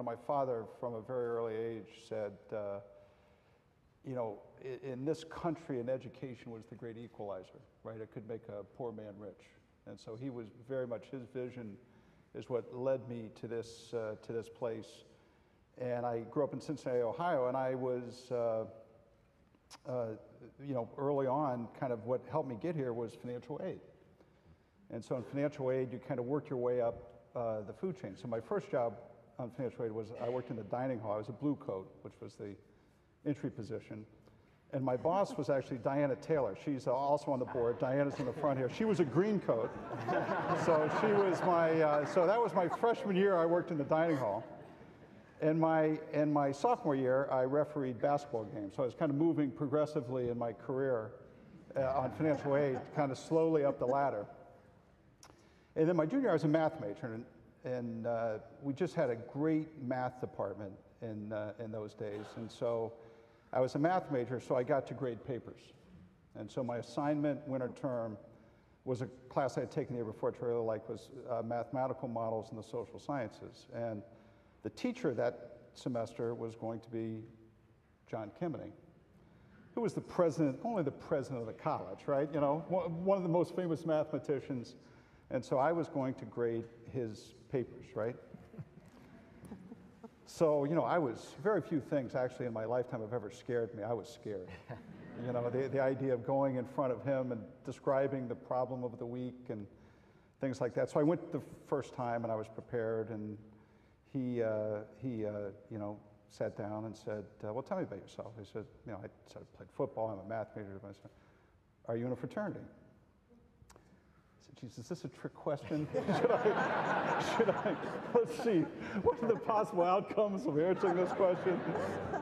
my father from a very early age said, in this country, an education was the great equalizer, right? It could make a poor man rich. And so he was very much, his vision is what led me to this place. And I grew up in Cincinnati, Ohio, and I was, early on, kind of what helped me get here was financial aid. And so in financial aid, you kind of work your way up the food chain. So my first job on financial aid was I worked in the dining hall. I was a blue coat, which was the entry position. And my boss was actually Diana Taylor. She's also on the board. Diana's in the front here. She was a green coat. So she was so that was my freshman year. I worked in the dining hall. And my sophomore year, I refereed basketball games. So I was kind of moving progressively in my career on financial aid, kind of slowly up the ladder. And then my junior year, I was a math major, and we just had a great math department in those days. And so I was a math major, so I got to grade papers. And so my assignment, winter term, was a class I had taken the year before, which I really liked, was mathematical models in the social sciences. And the teacher that semester was going to be John Kim, who was the president, only the president of the college, right? One of the most famous mathematicians. And so I was going to grade his papers, right? So, I was, very few things actually in my lifetime have ever scared me. I was scared. The idea of going in front of him and describing the problem of the week and things like that. So I went the first time and I was prepared, and he sat down and said, well, tell me about yourself. He said, I played football, I'm a math major. I said, are you in a fraternity? I said, geez, is this a trick question? should I, let's see, what are the possible outcomes of answering this question?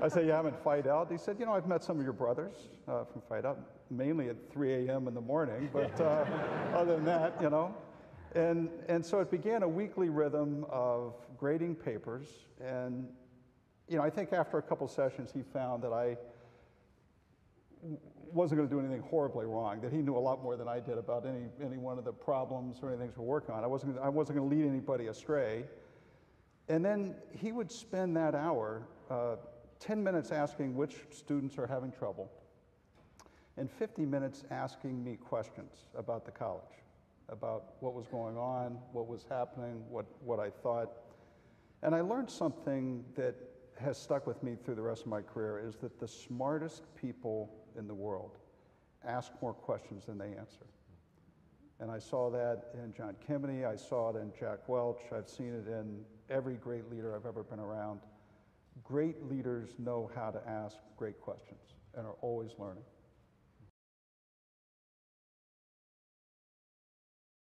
I said, yeah, I'm in Phi Delta. He said, I've met some of your brothers from Phi Delta, mainly at 3 a.m. in the morning, but other than that, And so it began a weekly rhythm of grading papers, and I think after a couple sessions he found that I wasn't going to do anything horribly wrong, that he knew a lot more than I did about any one of the problems or anything we're working on. I wasn't going to lead anybody astray. And then he would spend that hour, 10 minutes asking which students are having trouble, and 50 minutes asking me questions about the college, about what was going on, what was happening, what I thought. And I learned something that has stuck with me through the rest of my career, is that the smartest people in the world ask more questions than they answer. And I saw that in John Kim, I saw it in Jack Welch, I've seen it in every great leader I've ever been around. Great leaders know how to ask great questions and are always learning.